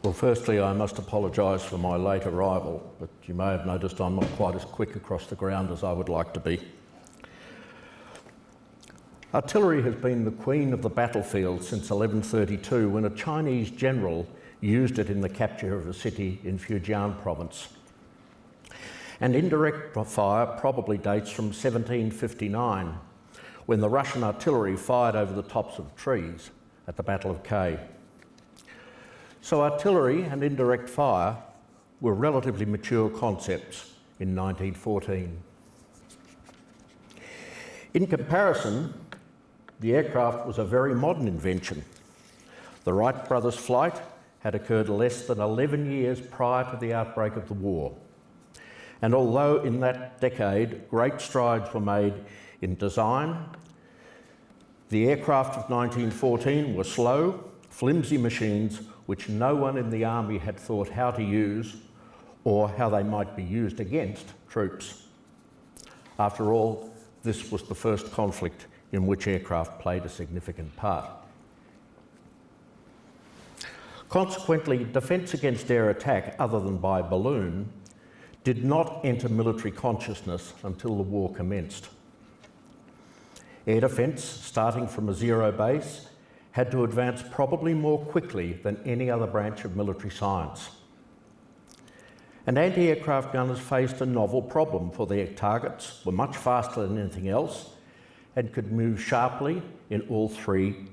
Well, firstly, I must apologise for my late arrival, but you may have noticed I'm not quite as quick across the ground as I would like to be. Artillery has been the queen of the battlefield since 1132, when a Chinese general used it in the capture of a city in Fujian province. And indirect fire probably dates from 1759, when the Russian artillery fired over the tops of trees at the Battle of Kay. So artillery and indirect fire were relatively mature concepts in 1914. In comparison, the aircraft was a very modern invention. The Wright brothers' flight had occurred less than 11 years prior to the outbreak of the war. And although in that decade great strides were made in design, the aircraft of 1914 were slow, flimsy machines which no one in the army had thought how to use or how they might be used against troops. After all, this was the first conflict in which aircraft played a significant part. Consequently, defence against air attack other than by balloon did not enter military consciousness until the war commenced. Air defence, starting from a zero base, had to advance probably more quickly than any other branch of military science. And anti-aircraft gunners faced a novel problem, for their targets were much faster than anything else and could move sharply in all three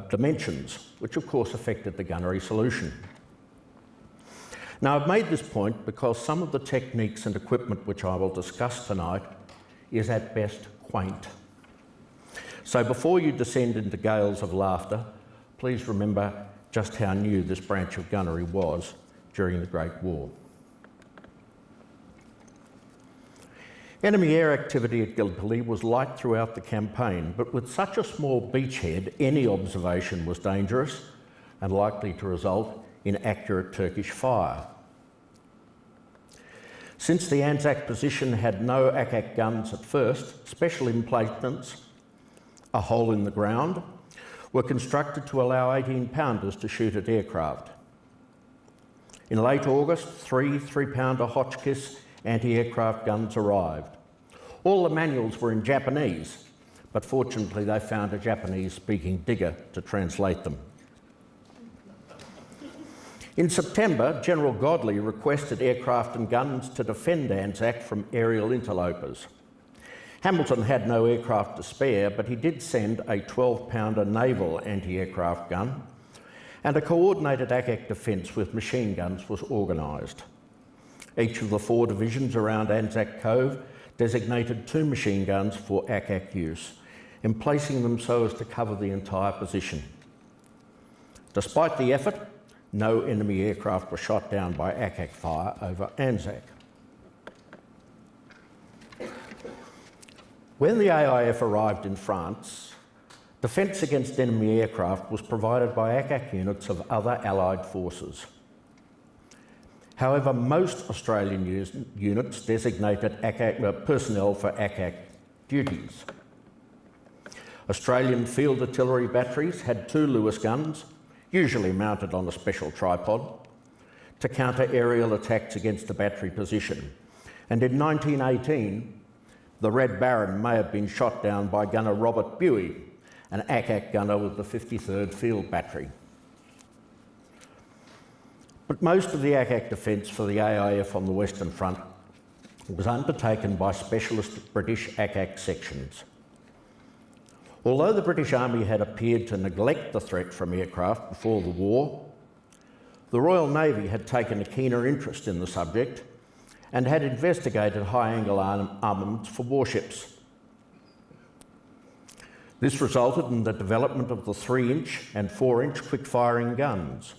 dimensions, which of course affected the gunnery solution. Now, I've made this point because some of the techniques and equipment which I will discuss tonight is at best quaint. So before you descend into gales of laughter, please remember just how new this branch of gunnery was during the Great War. Enemy air activity at Gallipoli was light throughout the campaign, but with such a small beachhead, any observation was dangerous and likely to result in accurate Turkish fire. Since the Anzac position had no ACAC guns at first, special emplacements, a hole in the ground, were constructed to allow 18-pounders to shoot at aircraft. In late August, three 3-pounder Hotchkiss anti-aircraft guns arrived. All the manuals were in Japanese, but fortunately they found a Japanese-speaking digger to translate them. In September, General Godley requested aircraft and guns to defend Anzac from aerial interlopers. Hamilton had no aircraft to spare, but he did send a 12-pounder naval anti-aircraft gun, and a coordinated ACAC defence with machine guns was organised. Each of the 4 divisions around Anzac Cove designated 2 machine guns for ACAC use, emplacing them so as to cover the entire position. Despite the effort, no enemy aircraft were shot down by ACAC fire over Anzac. When the AIF arrived in France, defence against enemy aircraft was provided by ACAC units of other Allied forces. However, most Australian units designated ACAC, personnel for ACAC duties. Australian field artillery batteries had 2 Lewis guns, usually mounted on a special tripod, to counter aerial attacks against the battery position. And in 1918, the Red Baron may have been shot down by gunner Robert Buey, an ACAC gunner with the 53rd Field Battery. But most of the ACAC defence for the AIF on the Western Front was undertaken by specialist British ACAC sections. Although the British Army had appeared to neglect the threat from aircraft before the war, the Royal Navy had taken a keener interest in the subject and had investigated high-angle armaments for warships. This resulted in the development of the 3-inch and 4-inch quick-firing guns.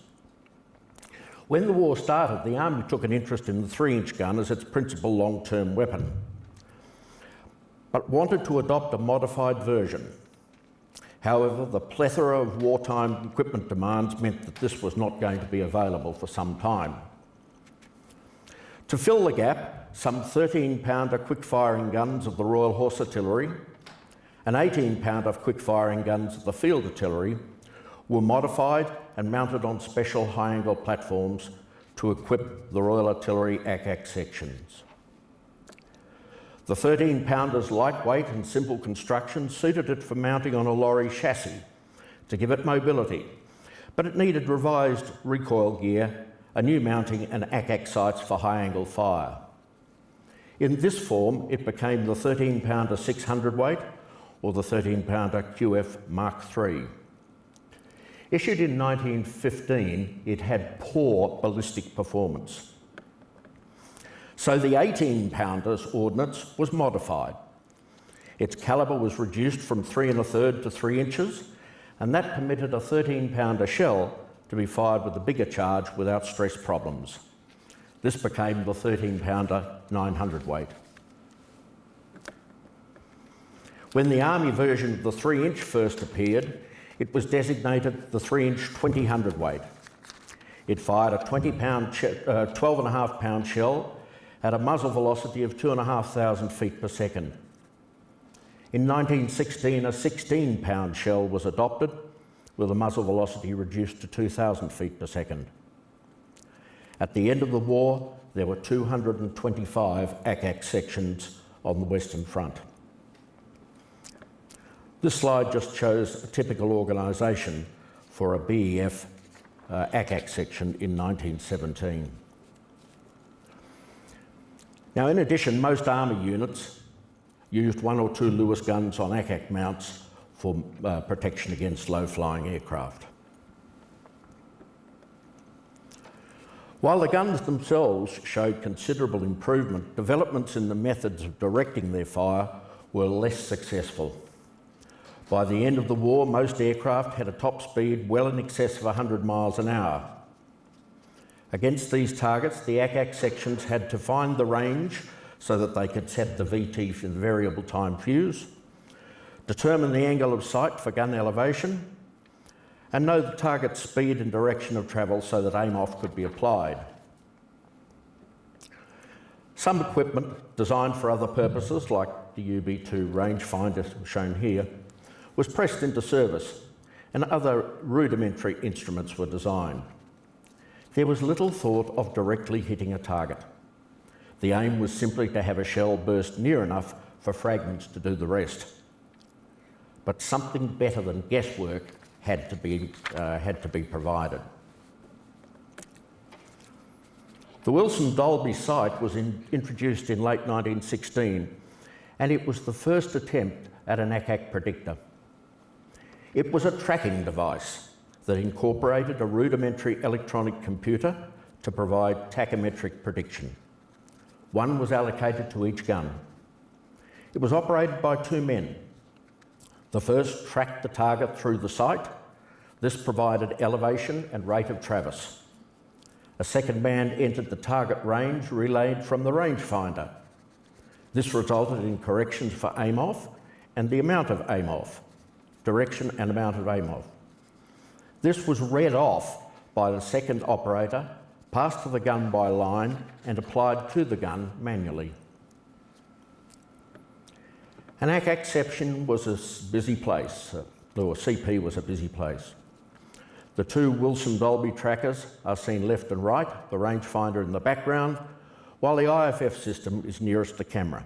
When the war started, the Army took an interest in the 3-inch gun as its principal long-term weapon, but wanted to adopt a modified version. However, the plethora of wartime equipment demands meant that this was not going to be available for some time. To fill the gap, some 13-pounder quick-firing guns of the Royal Horse Artillery and 18-pounder quick-firing guns of the Field Artillery were modified and mounted on special high-angle platforms to equip the Royal Artillery ACAC sections. The 13-pounder's lightweight and simple construction suited it for mounting on a lorry chassis to give it mobility, but it needed revised recoil gear, a new mounting and ACAC sights for high-angle fire. In this form, it became the 13-pounder 600 weight or the 13-pounder QF Mark III. Issued in 1915, it had poor ballistic performance. So the 18-pounder's ordnance was modified. Its calibre was reduced from 3 1/3 to 3 inches, and that permitted a 13-pounder shell to be fired with a bigger charge without stress problems. This became the 13-pounder 900 weight. When the Army version of the 3-inch first appeared, it was designated the 3-inch 2000 weight. It fired a 12.5-pound shell at a muzzle velocity of 2,500 feet per second. In 1916, a 16-pound shell was adopted, with a muzzle velocity reduced to 2,000 feet per second. At the end of the war, there were 225 ACAC sections on the Western Front. This slide just shows a typical organisation for a BEF ACAC section in 1917. Now, in addition, most Army units used 1 or 2 Lewis guns on ACAC mounts for protection against low-flying aircraft. While the guns themselves showed considerable improvement, developments in the methods of directing their fire were less successful. By the end of the war, most aircraft had a top speed well in excess of 100 miles an hour. Against these targets, the ACAC sections had to find the range so that they could set the VT for the variable time fuse, determine the angle of sight for gun elevation, and know the target speed and direction of travel so that aim-off could be applied. Some equipment designed for other purposes, like the UB2 rangefinder shown here, was pressed into service, and other rudimentary instruments were designed. There was little thought of directly hitting a target. The aim was simply to have a shell burst near enough for fragments to do the rest. But something better than guesswork had to be provided. The Wilson-Dolby sight was introduced in late 1916, and it was the first attempt at an ACAC predictor. It was a tracking device that incorporated a rudimentary electronic computer to provide tachometric prediction. One was allocated to each gun. It was operated by 2 men. The first tracked the target through the sight. This provided elevation and rate of traverse. A second man entered the target range relayed from the rangefinder. This resulted in corrections for aim-off and the amount of aim-off, direction and amount of aim-off. This was read off by the second operator, passed to the gun by line and applied to the gun manually. An ACAC section was a busy place, or CP was a busy place. The 2 Wilson-Dolby trackers are seen left and right, the rangefinder in the background, while the IFF system is nearest the camera.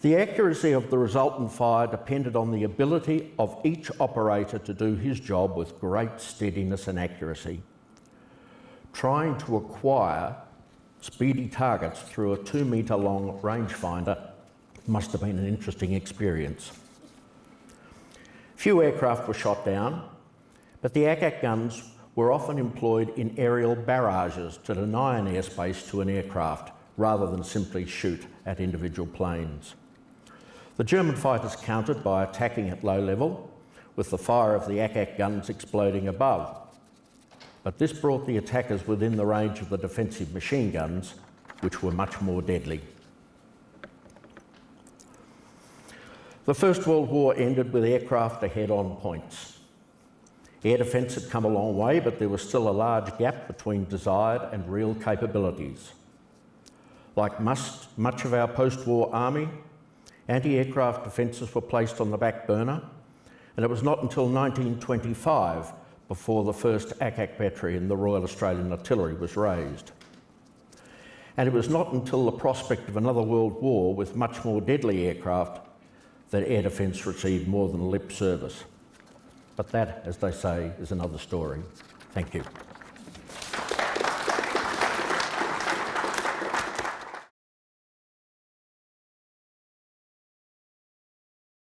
The accuracy of the resultant fire depended on the ability of each operator to do his job with great steadiness and accuracy. Trying to acquire speedy targets through a 2-metre-long rangefinder must have been an interesting experience. Few aircraft were shot down, but the ACAC guns were often employed in aerial barrages to deny an airspace to an aircraft, rather than simply shoot at individual planes. The German fighters countered by attacking at low level, with the fire of the ACAC guns exploding above. But this brought the attackers within the range of the defensive machine guns, which were much more deadly. The First World War ended with aircraft ahead on points. Air defence had come a long way, but there was still a large gap between desired and real capabilities. Like much of our post-war army, Anti-aircraft defences were placed on the back burner, and it was not until 1925 before the first ACAC battery in the Royal Australian Artillery was raised. And it was not until the prospect of another world war with much more deadly aircraft that air defence received more than lip service. But that, as they say, is another story. Thank you.